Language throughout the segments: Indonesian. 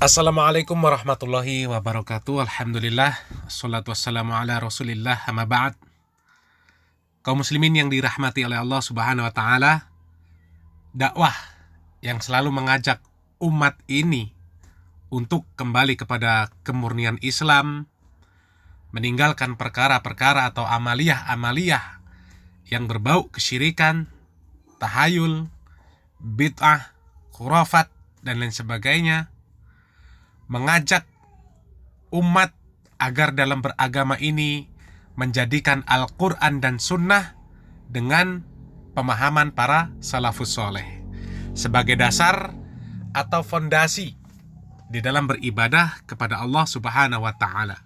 Assalamualaikum warahmatullahi wabarakatuh. Alhamdulillah, wassalatu wassalamu ala rasulillah, amma ba'd. Kaum muslimin yang dirahmati oleh Allah subhanahu wa ta'ala, dakwah yang selalu mengajak umat ini untuk kembali kepada kemurnian Islam, meninggalkan perkara-perkara atau amaliyah-amaliyah yang berbau kesyirikan, tahayul, bid'ah, khurafat, dan lain sebagainya, mengajak umat agar dalam beragama ini menjadikan Al-Quran dan Sunnah dengan pemahaman para salafus soleh sebagai dasar atau fondasi di dalam beribadah kepada Allah subhanahu wa ta'ala.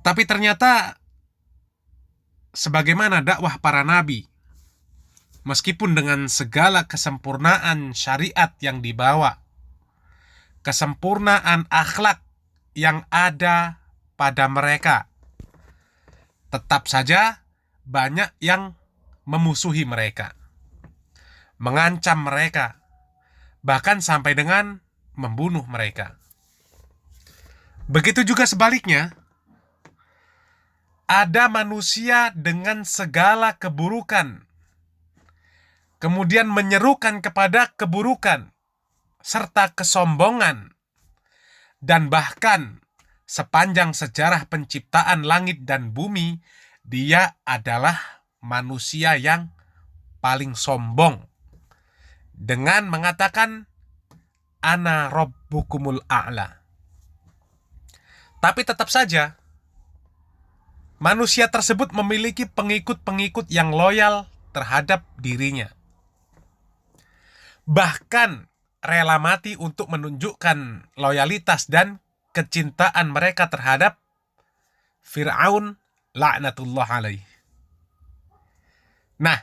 Tapi ternyata sebagaimana dakwah para nabi, meskipun dengan segala kesempurnaan syariat yang dibawa, kesempurnaan akhlak yang ada pada mereka, tetap saja banyak yang memusuhi mereka, mengancam mereka, bahkan sampai dengan membunuh mereka. Begitu juga sebaliknya, ada manusia dengan segala keburukan, kemudian menyerukan kepada keburukan serta kesombongan, dan bahkan sepanjang sejarah penciptaan langit dan bumi, dia adalah manusia yang paling sombong dengan mengatakan ana rabbukumul a'la. Tapi tetap saja manusia tersebut memiliki pengikut-pengikut yang loyal terhadap dirinya, bahkan rela mati untuk menunjukkan loyalitas dan kecintaan mereka terhadap Fir'aun laknatullah alaih. Nah,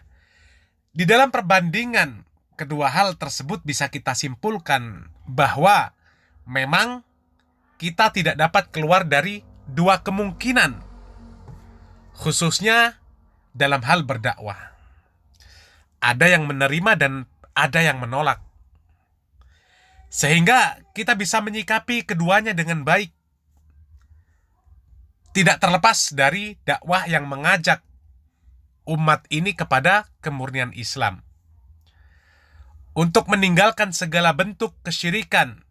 di dalam perbandingan kedua hal tersebut bisa kita simpulkan bahwa memang kita tidak dapat keluar dari dua kemungkinan, khususnya dalam hal berdakwah. Ada yang menerima dan ada yang menolak. Sehingga kita bisa menyikapi keduanya dengan baik. Tidak terlepas dari dakwah yang mengajak umat ini kepada kemurnian Islam, untuk meninggalkan segala bentuk kesyirikan,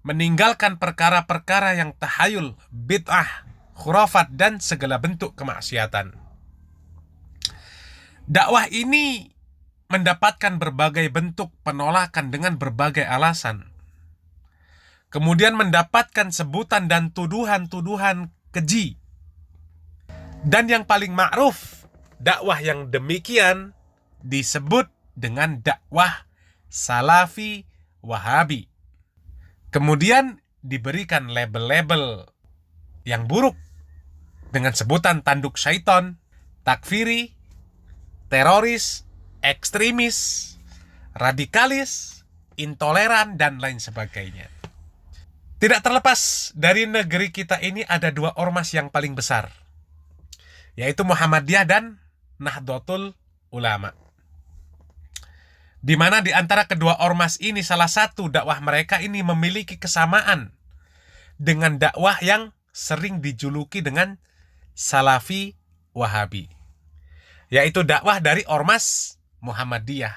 meninggalkan perkara-perkara yang tahayul, bid'ah, khurafat, dan segala bentuk kemaksiatan. Dakwah ini mendapatkan berbagai bentuk penolakan dengan berbagai alasan. Kemudian mendapatkan sebutan dan tuduhan-tuduhan keji. Dan yang paling ma'ruf, dakwah yang demikian disebut dengan dakwah salafi wahabi. Kemudian diberikan label-label yang buruk dengan sebutan tanduk syaiton, takfiri, teroris, ekstremis, radikalis, intoleran, dan lain sebagainya. Tidak terlepas dari negeri kita ini ada dua ormas yang paling besar, yaitu Muhammadiyah dan Nahdlatul Ulama. Di mana di antara kedua ormas ini salah satu dakwah mereka ini memiliki kesamaan dengan dakwah yang sering dijuluki dengan Salafi Wahabi, yaitu dakwah dari ormas Muhammadiyah.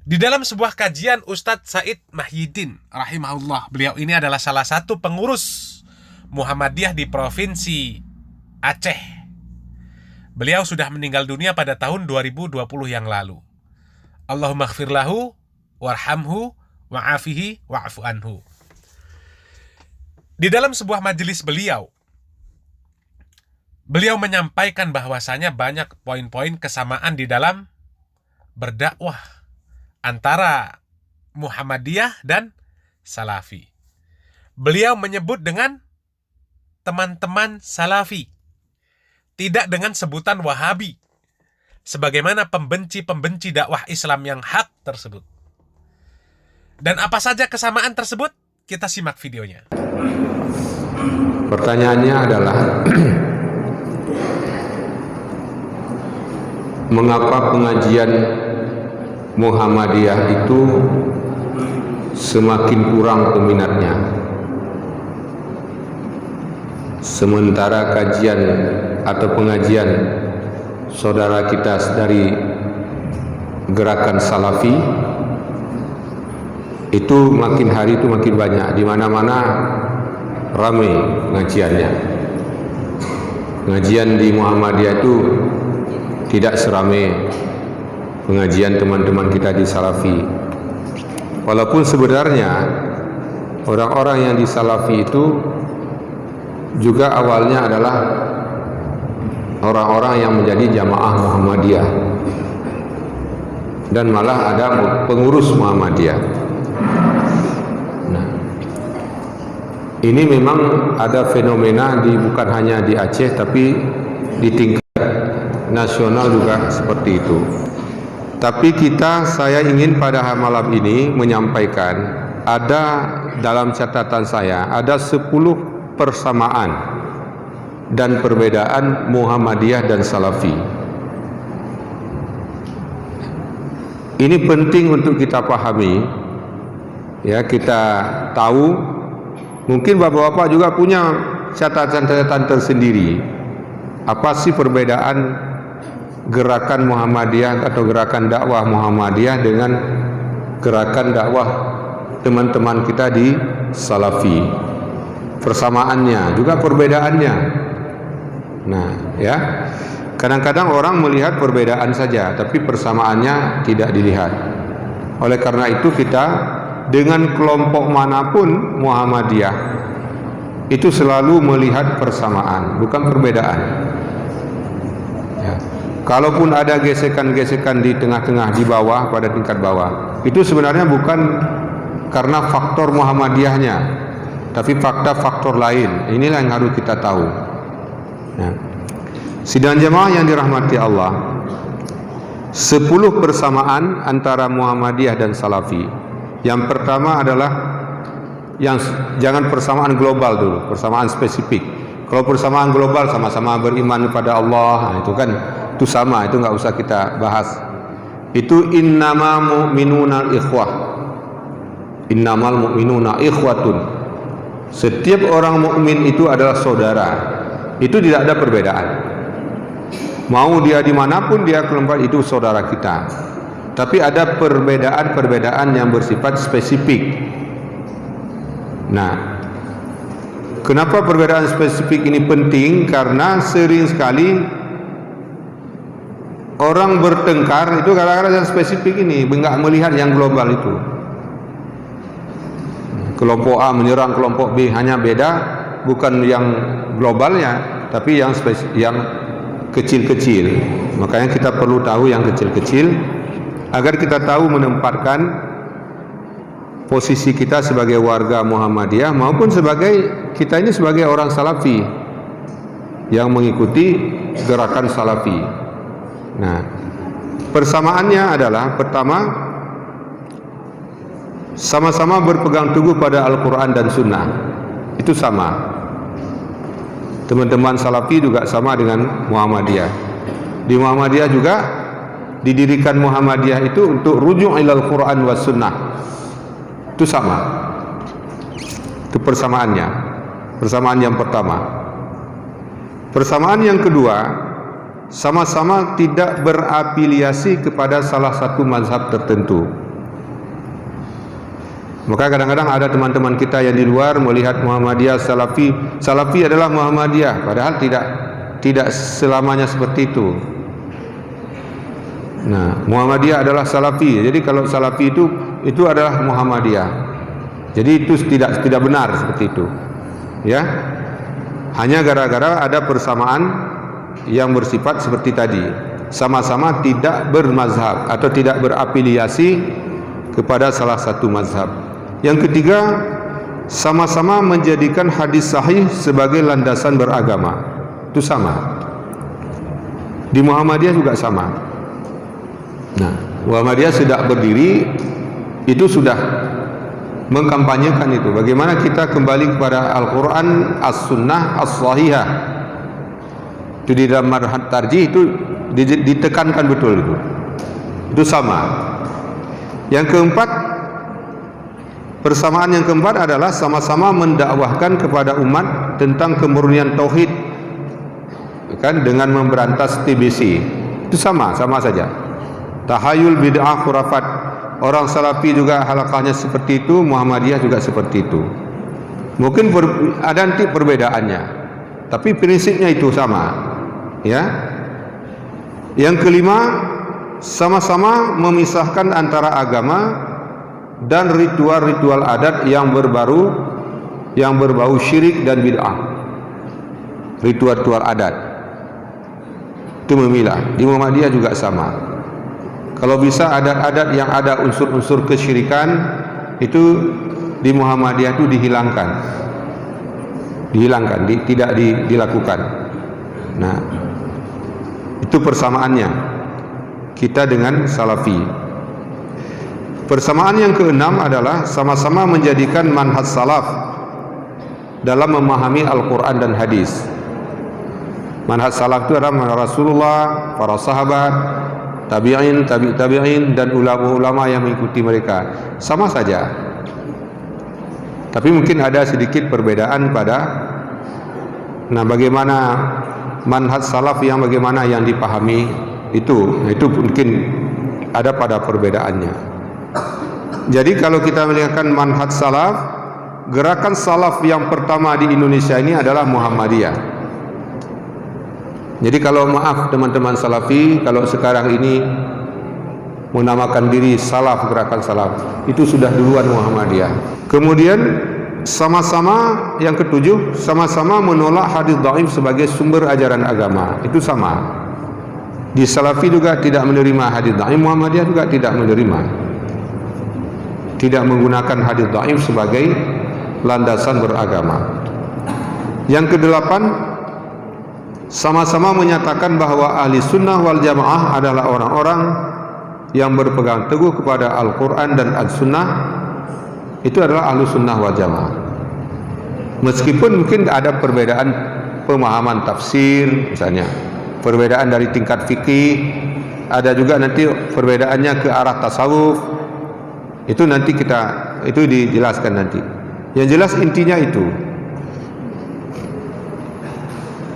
Di dalam sebuah kajian Ustadz Said Mahyidin rahimahullah, beliau ini adalah salah satu pengurus Muhammadiyah di Provinsi Aceh. Beliau sudah meninggal dunia pada tahun 2020 yang lalu. Allahumma ighfir lahu warhamhu wa'afihi wa'fu anhu. Di dalam sebuah majelis beliau menyampaikan bahwasanya banyak poin-poin kesamaan di dalam berdakwah antara Muhammadiyah dan Salafi. Beliau menyebut dengan teman-teman Salafi, tidak dengan sebutan Wahabi, sebagaimana pembenci-pembenci dakwah Islam yang hak tersebut. Dan apa saja kesamaan tersebut? Kita simak videonya. Pertanyaannya adalah mengapa pengajian Muhammadiyah itu semakin kurang peminatnya. Sementara kajian atau pengajian saudara kita dari gerakan Salafi itu makin hari itu makin banyak, di mana-mana ramai pengajiannya. Pengajian di Muhammadiyah itu tidak seramai pengajian teman-teman kita di Salafi. Walaupun sebenarnya orang-orang yang di Salafi itu juga awalnya adalah orang-orang yang menjadi jamaah Muhammadiyah, dan malah ada pengurus Muhammadiyah. Nah, ini memang ada fenomena bukan hanya di Aceh, tapi di tingkat nasional juga seperti itu. Tapi saya ingin pada malam ini menyampaikan, ada dalam catatan saya ada 10 persamaan dan perbedaan Muhammadiyah dan Salafi. Ini penting untuk kita pahami, ya, kita tahu. Mungkin bapak-bapak juga punya catatan-catatan tersendiri. Apa sih perbedaan gerakan Muhammadiyah atau gerakan dakwah Muhammadiyah dengan gerakan dakwah teman-teman kita di Salafi? Persamaannya juga perbedaannya. Nah, ya, kadang-kadang orang melihat perbedaan saja, tapi persamaannya tidak dilihat. Oleh karena itu kita dengan kelompok manapun Muhammadiyah itu selalu melihat persamaan, bukan perbedaan. Ya. Kalaupun ada gesekan-gesekan di tengah-tengah, di bawah, pada tingkat bawah, itu sebenarnya bukan karena faktor Muhammadiyahnya, tapi faktor lain. Inilah yang harus kita tahu. Nah, sidang jemaah yang dirahmati Allah, 10 persamaan antara Muhammadiyah dan Salafi. Yang pertama adalah, jangan persamaan global dulu, persamaan spesifik. Kalau persamaan global sama-sama beriman kepada Allah, nah itu sama, itu nggak usah kita bahas. Itu innama mu'minuna ikhwah, innamal mu'minuna ikhwatun. Setiap orang mukmin itu adalah saudara. Itu tidak ada perbedaan. Mau dia dimanapun dia kelompok, itu saudara kita. Tapi ada perbedaan yang bersifat spesifik. Nah, kenapa perbedaan spesifik ini penting? Karena sering sekali orang bertengkar itu gara-gara yang spesifik ini, enggak melihat yang global itu. Kelompok A menyerang kelompok B, hanya beda bukan yang globalnya, tapi yang kecil-kecil. Makanya kita perlu tahu yang kecil-kecil agar kita tahu menempatkan posisi kita sebagai warga Muhammadiyah maupun kita ini sebagai orang Salafi yang mengikuti gerakan Salafi. Nah, persamaannya adalah, pertama, sama-sama berpegang teguh pada Al-Quran dan Sunnah. Itu sama. Teman-teman Salafi juga sama dengan Muhammadiyah. Di Muhammadiyah juga didirikan Muhammadiyah itu untuk rujuk ilal Quran was Sunnah. Itu sama. Itu persamaannya. Persamaan yang pertama. Persamaan yang kedua, sama-sama tidak berafiliasi kepada salah satu mazhab tertentu. Maka kadang-kadang ada teman-teman kita yang di luar melihat Muhammadiyah Salafi adalah Muhammadiyah, padahal tidak selamanya seperti itu. Nah, Muhammadiyah adalah Salafi. Jadi kalau Salafi itu adalah Muhammadiyah. Jadi itu tidak benar seperti itu. Ya. Hanya gara-gara ada persamaan yang bersifat seperti tadi. Sama-sama tidak bermazhab atau tidak berafiliasi kepada salah satu mazhab. Yang ketiga, sama-sama menjadikan hadis sahih sebagai landasan beragama. Itu sama. Di Muhammadiyah juga sama. Nah, Muhammadiyah sudah berdiri, itu sudah mengkampanyekan itu. Bagaimana kita kembali kepada Al-Quran, As-Sunnah, As-Sahihah. Itu di dalam marhat tarjih itu ditekankan betul itu. Itu sama. Yang keempat, Persamaan yang keempat adalah sama-sama mendakwahkan kepada umat tentang kemurnian tauhid, kan, dengan memberantas TBC. Itu sama saja. Tahayul, bid'ah, khurafat. Orang Salafi juga halaqahnya seperti itu, Muhammadiyah juga seperti itu. Mungkin ada nanti perbedaannya, tapi prinsipnya itu sama, ya. Yang kelima, sama-sama memisahkan antara agama dan ritual-ritual adat yang berbau syirik dan bid'ah. Ritual-ritual adat itu memilah. Di Muhammadiyah juga sama. Kalau bisa adat-adat yang ada unsur-unsur kesyirikan itu di Muhammadiyah itu dihilangkan, tidak dilakukan. Nah, itu persamaannya kita dengan Salafi. Persamaan yang keenam adalah sama-sama menjadikan manhaj salaf dalam memahami Al-Quran dan hadis. Manhaj salaf itu adalah manhaj Rasulullah, para sahabat, tabi'in, tabi'in, dan ulama-ulama yang mengikuti mereka. Sama saja, tapi mungkin ada sedikit perbedaan pada bagaimana manhaj salaf bagaimana yang dipahami itu mungkin ada pada perbedaannya. Jadi kalau kita melihatkan manhaj salaf, gerakan salaf yang pertama di Indonesia ini adalah Muhammadiyah. Jadi kalau maaf teman-teman Salafi, kalau sekarang ini menamakan diri salaf, gerakan salaf, itu sudah duluan Muhammadiyah. Kemudian sama-sama yang ketujuh, sama-sama menolak hadis dhaif sebagai sumber ajaran agama. Itu sama. Di Salafi juga tidak menerima hadis dhaif, Muhammadiyah juga tidak menerima. Tidak menggunakan hadis dhaif sebagai landasan beragama. Yang kedelapan, sama-sama menyatakan bahwa ahli sunnah wal jamaah adalah orang-orang yang berpegang teguh kepada Al-Quran dan As-Sunnah. Itu adalah ahli sunnah wal jamaah. Meskipun mungkin ada perbedaan pemahaman tafsir, misalnya perbedaan dari tingkat fikih, ada juga nanti perbedaannya ke arah tasawuf. Itu nanti itu dijelaskan nanti. Yang jelas intinya itu.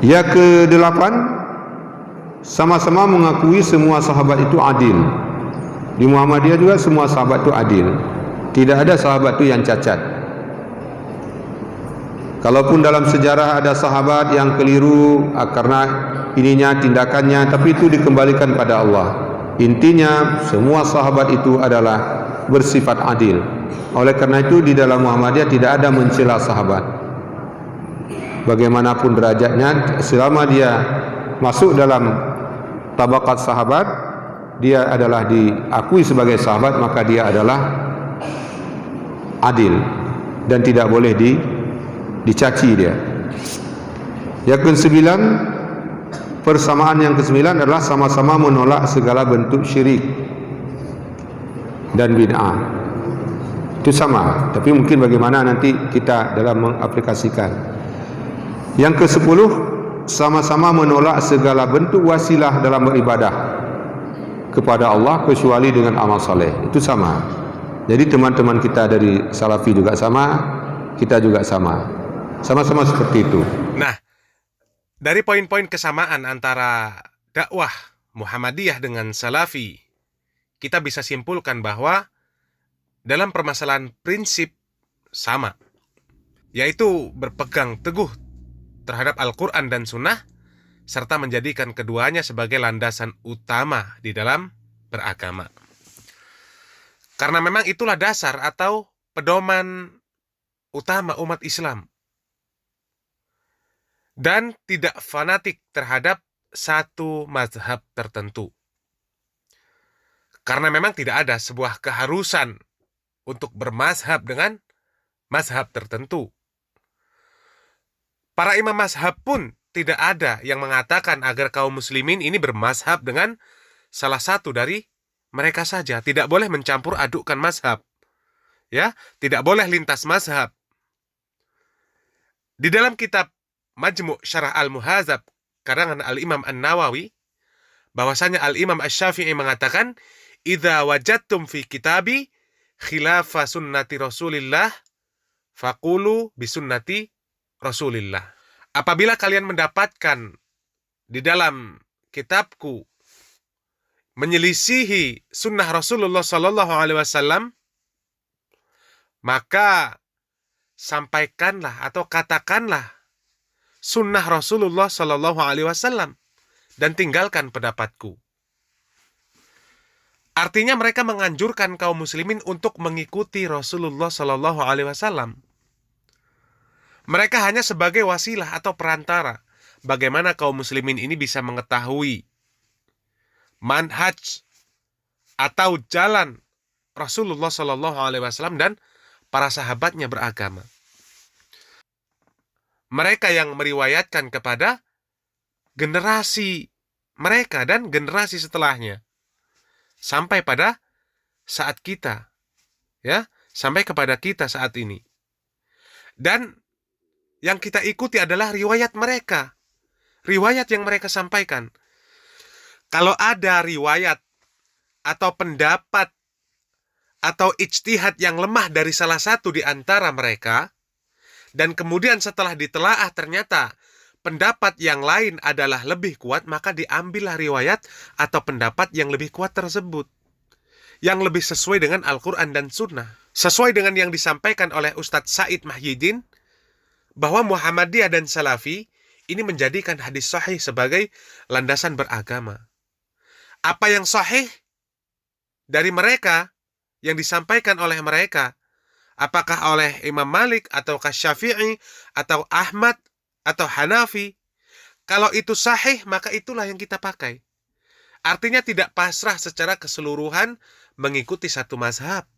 Ya, ke-8, sama-sama mengakui semua sahabat itu adil. Di Muhammadiyah juga semua sahabat itu adil. Tidak ada sahabat itu yang cacat. Kalaupun dalam sejarah ada sahabat yang keliru karena ininya, tindakannya, tapi itu dikembalikan pada Allah. Intinya semua sahabat itu adalah bersifat adil. Oleh karena itu di dalam Muhammadiyah tidak ada mencela sahabat. Bagaimanapun derajatnya, selama dia masuk dalam tabaqat sahabat, dia adalah diakui sebagai sahabat, maka dia adalah adil dan tidak boleh dicaci dia. Yang ke-9, persamaan yang ke-9 adalah sama-sama menolak segala bentuk syirik dan bid'ah. Itu sama, tapi mungkin bagaimana nanti kita dalam mengaplikasikan. Yang ke-10, sama-sama menolak segala bentuk wasilah dalam beribadah kepada Allah kecuali dengan amal saleh. Itu sama. Jadi teman-teman kita dari Salafi juga sama, kita juga sama. Sama-sama seperti itu. Nah, dari poin-poin kesamaan antara dakwah Muhammadiyah dengan Salafi, kita bisa simpulkan bahwa dalam permasalahan prinsip sama, yaitu berpegang teguh terhadap Al-Quran dan Sunnah, serta menjadikan keduanya sebagai landasan utama di dalam beragama. Karena memang itulah dasar atau pedoman utama umat Islam. Dan tidak fanatik terhadap satu mazhab tertentu. Karena memang tidak ada sebuah keharusan untuk bermazhab dengan mazhab tertentu. Para imam mazhab pun tidak ada yang mengatakan agar kaum muslimin ini bermazhab dengan salah satu dari mereka saja. Tidak boleh mencampur adukkan mazhab. Ya, tidak boleh lintas mazhab. Di dalam kitab Majmu' Syarah Al-Muhazab karangan Al-Imam An-Nawawi, bahwasanya Al-Imam Asy-Syafi'i mengatakan, "Idza wajadtum fi kitabi khilafa sunnati Rasulillah faqulu bisunnati Rasulillah. Apabila kalian mendapatkan di dalam kitabku menyelisihi sunnah Rasulullah Sallallahu Alaihi Wasallam, maka sampaikanlah atau katakanlah sunnah Rasulullah Sallallahu Alaihi Wasallam dan tinggalkan pendapatku. Artinya mereka menganjurkan kaum muslimin untuk mengikuti Rasulullah Sallallahu Alaihi Wasallam. Mereka hanya sebagai wasilah atau perantara. Bagaimana kaum muslimin ini bisa mengetahui manhaj atau jalan Rasulullah Sallallahu Alaihi Wasallam dan para sahabatnya beragama. Mereka yang meriwayatkan kepada generasi mereka dan generasi setelahnya. Sampai pada saat kita. Ya, sampai kepada kita saat ini. Dan yang kita ikuti adalah riwayat mereka. Riwayat yang mereka sampaikan. Kalau ada riwayat atau pendapat atau ijtihad yang lemah dari salah satu di antara mereka, dan kemudian setelah ditelaah ternyata pendapat yang lain adalah lebih kuat, maka diambillah riwayat atau pendapat yang lebih kuat tersebut. Yang lebih sesuai dengan Al-Quran dan Sunnah. Sesuai dengan yang disampaikan oleh Ustadz Said Mahyiddin, bahwa Muhammadiyah dan Salafi ini menjadikan hadis sahih sebagai landasan beragama. Apa yang sahih dari mereka, yang disampaikan oleh mereka, apakah oleh Imam Malik, ataukah Syafi'i, atau Ahmad, atau Hanafi, kalau itu sahih, maka itulah yang kita pakai. Artinya tidak pasrah secara keseluruhan mengikuti satu mazhab.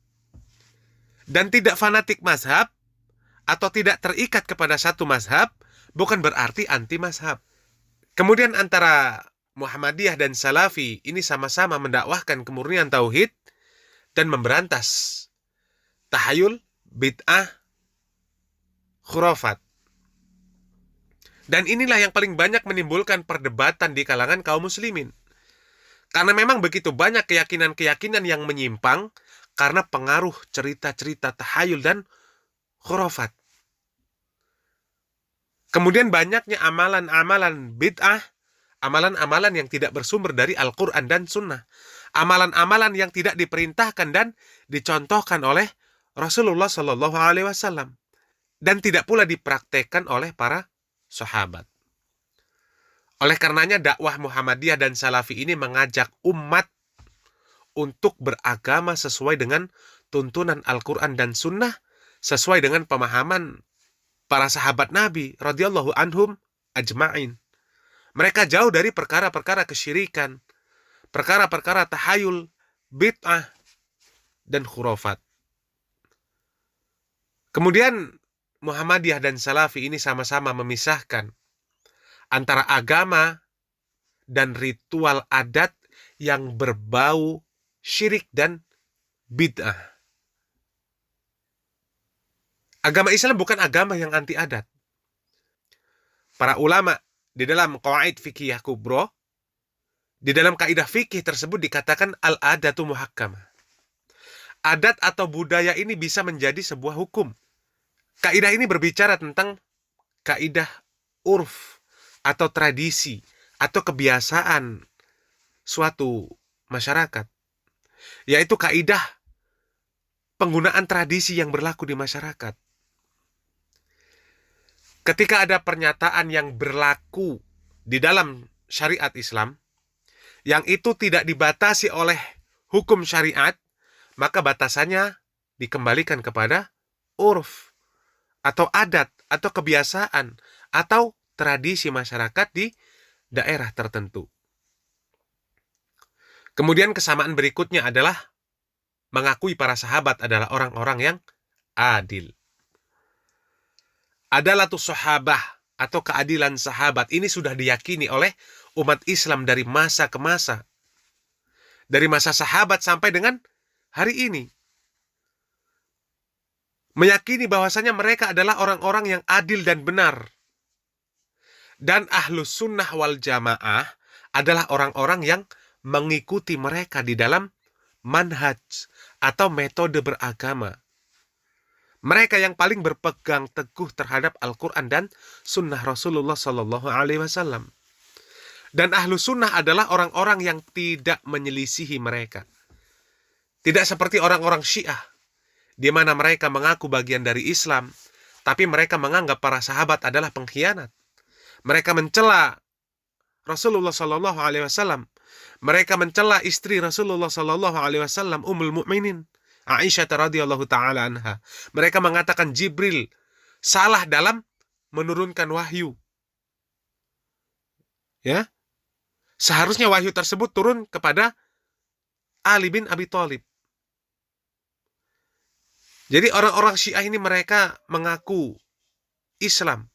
Dan tidak fanatik mazhab, atau tidak terikat kepada satu mazhab, bukan berarti anti mazhab. Kemudian antara Muhammadiyah dan Salafi ini sama-sama mendakwahkan kemurnian tauhid dan memberantas tahayul, bid'ah, khurafat. Dan inilah yang paling banyak menimbulkan perdebatan di kalangan kaum muslimin. Karena memang begitu banyak keyakinan-keyakinan yang menyimpang karena pengaruh cerita-cerita tahayul dan khurafat. Kemudian banyaknya amalan-amalan bid'ah, amalan-amalan yang tidak bersumber dari Al-Quran dan Sunnah. Amalan-amalan yang tidak diperintahkan dan dicontohkan oleh Rasulullah Sallallahu Alaihi Wasallam. Dan tidak pula dipraktekkan oleh para sahabat. Oleh karenanya dakwah Muhammadiyah dan Salafi ini mengajak umat untuk beragama sesuai dengan tuntunan Al-Quran dan Sunnah, sesuai dengan pemahaman para sahabat Nabi radhiyallahu anhum ajma'in. Mereka jauh dari perkara-perkara kesyirikan, perkara-perkara tahayul, bid'ah, dan khurafat. Kemudian Muhammadiyah dan Salafi ini sama-sama memisahkan antara agama dan ritual adat yang berbau syirik dan bid'ah. Agama Islam bukan agama yang anti adat. Para ulama di dalam qawaid fikih kubro, di dalam kaidah fikih tersebut dikatakan al-adatu muhakkamah. Adat atau budaya ini bisa menjadi sebuah hukum. Kaidah ini berbicara tentang kaidah urf atau tradisi atau kebiasaan suatu masyarakat, yaitu kaidah penggunaan tradisi yang berlaku di masyarakat. Ketika ada pernyataan yang berlaku di dalam syariat Islam, yang itu tidak dibatasi oleh hukum syariat, maka batasannya dikembalikan kepada urf atau adat atau kebiasaan atau tradisi masyarakat di daerah tertentu. Kemudian kesamaan berikutnya adalah mengakui para sahabat adalah orang-orang yang adil. Adalatus sahabah atau keadilan sahabat ini sudah diyakini oleh umat Islam dari masa ke masa. Dari masa sahabat sampai dengan hari ini. Meyakini bahwasanya mereka adalah orang-orang yang adil dan benar. Dan ahlus sunnah wal jamaah adalah orang-orang yang mengikuti mereka di dalam manhaj atau metode beragama. Mereka yang paling berpegang teguh terhadap Al-Quran dan Sunnah Rasulullah Sallallahu Alaihi Wasallam. Dan ahlu sunnah adalah orang-orang yang tidak menyelisihi mereka. Tidak seperti orang-orang Syiah, di mana mereka mengaku bagian dari Islam, tapi mereka menganggap para sahabat adalah pengkhianat. Mereka mencela Rasulullah Sallallahu Alaihi Wasallam. Mereka mencela istri Rasulullah Sallallahu Alaihi Wasallam, Ummul Mukminin Aisyah radhiyallahu taala anha. Mereka mengatakan Jibril salah dalam menurunkan wahyu. Ya. Seharusnya wahyu tersebut turun kepada Ali bin Abi Thalib. Jadi orang-orang Syiah ini mereka mengaku Islam,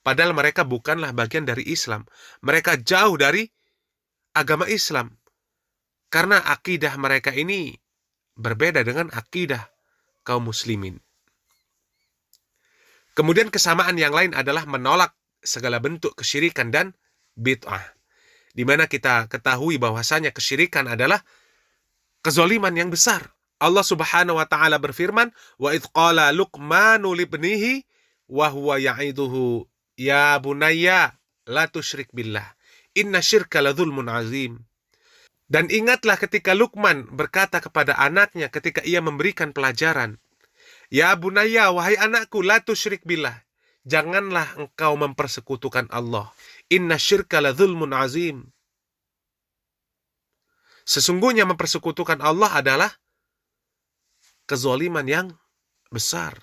padahal mereka bukanlah bagian dari Islam. Mereka jauh dari agama Islam. Karena akidah mereka ini berbeda dengan akidah kaum muslimin. Kemudian kesamaan yang lain adalah menolak segala bentuk kesyirikan dan bid'ah. Di mana kita ketahui bahwasanya kesyirikan adalah kezaliman yang besar. Allah Subhanahu wa taala berfirman, "Wa idz qala Luqmanu libnihi wa huwa ya'iduhu ya bunayya la tusyrik billah. Inna syirka ladzulmun azim." Dan ingatlah ketika Luqman berkata kepada anaknya ketika ia memberikan pelajaran, "Ya bunayya, wahai anakku, la tusyrik billah. Janganlah engkau mempersekutukan Allah. Inna syirka ladzulmun azim." Sesungguhnya mempersekutukan Allah adalah kezaliman yang besar.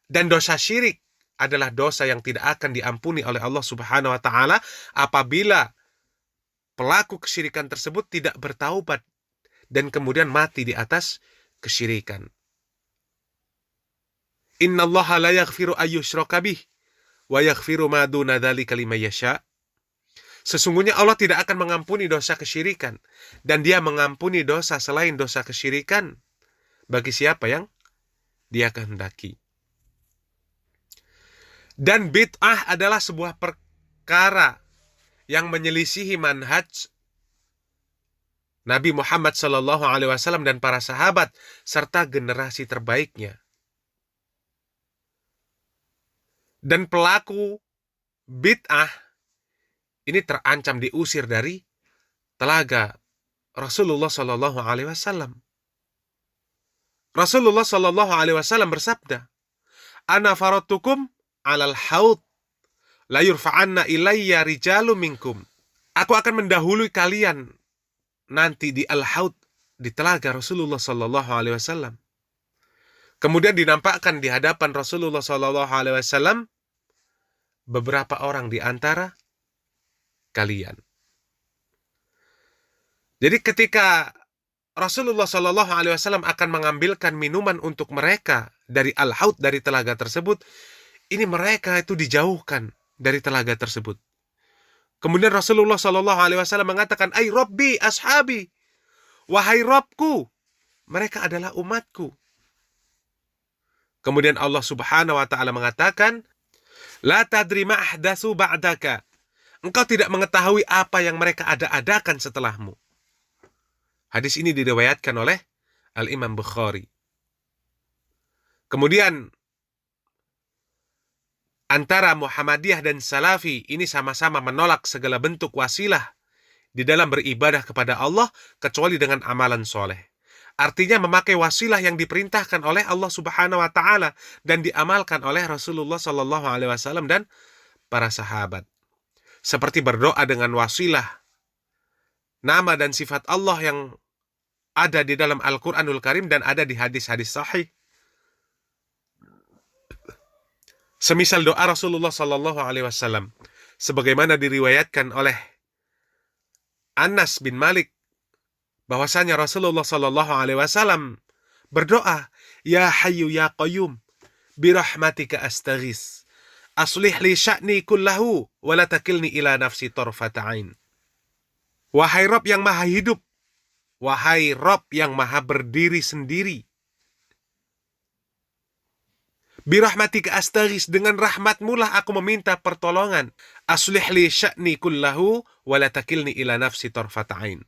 Dan dosa syirik adalah dosa yang tidak akan diampuni oleh Allah Subhanahu wa taala apabila pelaku kesyirikan tersebut tidak bertaubat dan kemudian mati di atas kesyirikan. Innallaha la yaghfiru ayyushraka bih wa yaghfiru ma duna dzalika liman yasha. Sesungguhnya Allah tidak akan mengampuni dosa kesyirikan dan Dia mengampuni dosa selain dosa kesyirikan bagi siapa yang Dia kehendaki. Dan bid'ah adalah sebuah perkara yang menyelisihi manhaj Nabi Muhammad Sallallahu Alaihi Wasallam dan para sahabat serta generasi terbaiknya. Dan pelaku bid'ah ini terancam diusir dari telaga Rasulullah Sallallahu Alaihi Wasallam. Rasulullah Sallallahu Alaihi Wasallam bersabda, "Ana faratukum alal haud la yurfa'anna ilayya rijalu minkum." Aku akan mendahului kalian nanti di al-haud, di telaga Rasulullah Sallallahu Alaihi Wasallam. Kemudian dinampakkan di hadapan Rasulullah Sallallahu Alaihi Wasallam beberapa orang di antara kalian. Jadi ketika Rasulullah Sallallahu Alaihi Wasallam akan mengambilkan minuman untuk mereka dari al-haud, dari telaga tersebut, ini mereka itu dijauhkan dari telaga tersebut. Kemudian Rasulullah Sallallahu Alaihi Wasallam mengatakan, "Ai Rabbi ashabi, wahai Rabbku, mereka adalah umatku." Kemudian Allah Subhanahu wa taala mengatakan, "La tadri ma ahdatsu ba'daka." Engkau tidak mengetahui apa yang mereka ada-adakan setelahmu. Hadis ini diriwayatkan oleh Al-Imam Bukhari. Kemudian antara Muhammadiyah dan Salafi ini sama-sama menolak segala bentuk wasilah di dalam beribadah kepada Allah kecuali dengan amalan soleh. Artinya memakai wasilah yang diperintahkan oleh Allah Subhanahu wa taala dan diamalkan oleh Rasulullah Sallallahu Alaihi Wasallam dan para sahabat. Seperti berdoa dengan wasilah nama dan sifat Allah yang ada di dalam Al-Quranul Karim dan ada di hadis-hadis sahih. Semisal doa Rasulullah Sallallahu Alaihi Wasallam, sebagaimana diriwayatkan oleh Anas bin Malik, bahwasanya Rasulullah Sallallahu Alaihi Wasallam berdoa, "Ya Hayyu Ya Qayyum, birahmatika astaghis, aslih li sya'ni kullahu, wa la takilni ila nafsi tarfata ain." Wahai Rabb yang maha hidup, wahai Rabb yang maha berdiri sendiri, birahmatika astaghis, dengan rahmatmu lah aku meminta pertolongan. Aslih li sya'ni kullahu wa la takilni ila nafsi tarfata ain.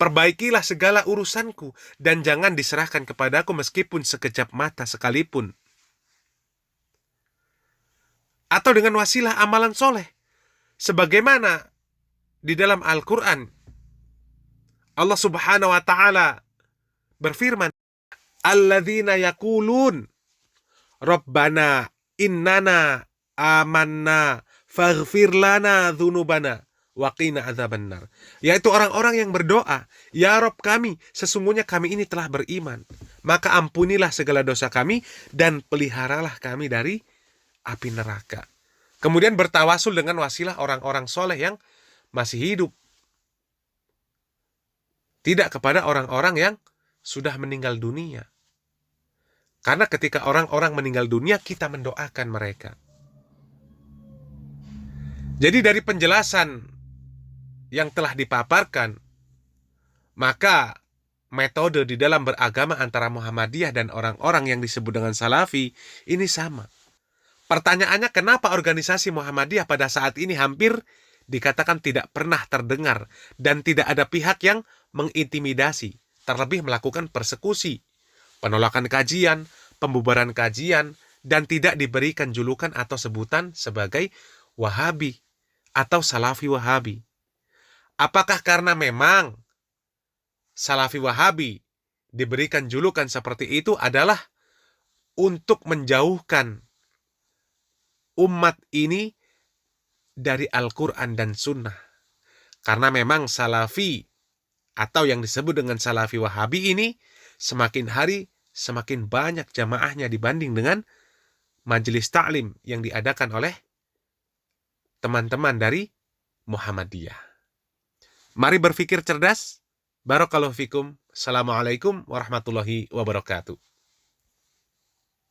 Perbaikilah segala urusanku dan jangan diserahkan kepadaku meskipun sekejap mata sekalipun. Atau dengan wasilah amalan soleh. Sebagaimana di dalam Al-Quran, Allah Subhanahu wa Ta'ala berfirman, Alladzina yakulun Rabbana innana amanna faghfir lana dzunubana wa qina adzabannar. Yaitu orang-orang yang berdoa, ya Rabb kami, sesungguhnya kami ini telah beriman, maka ampunilah segala dosa kami dan peliharalah kami dari api neraka. Kemudian bertawasul dengan wasilah orang-orang soleh yang masih hidup, tidak kepada orang-orang yang sudah meninggal dunia. Karena ketika orang-orang meninggal dunia, kita mendoakan mereka. Jadi dari penjelasan yang telah dipaparkan, maka metode di dalam beragama antara Muhammadiyah dan orang-orang yang disebut dengan Salafi ini sama. Pertanyaannya, kenapa organisasi Muhammadiyah pada saat ini hampir dikatakan tidak pernah terdengar dan tidak ada pihak yang mengintimidasi, terlebih melakukan persekusi, penolakan kajian, pembubaran kajian, dan tidak diberikan julukan atau sebutan sebagai Wahabi atau Salafi Wahabi? Apakah karena memang Salafi Wahabi diberikan julukan seperti itu adalah untuk menjauhkan umat ini dari Al-Quran dan Sunnah? Karena memang Salafi atau yang disebut dengan Salafi Wahabi ini semakin hari semakin banyak jamaahnya dibanding dengan majelis ta'lim yang diadakan oleh teman-teman dari Muhammadiyah. Mari berpikir cerdas. Barakallahu fikum. Assalamualaikum warahmatullahi wabarakatuh.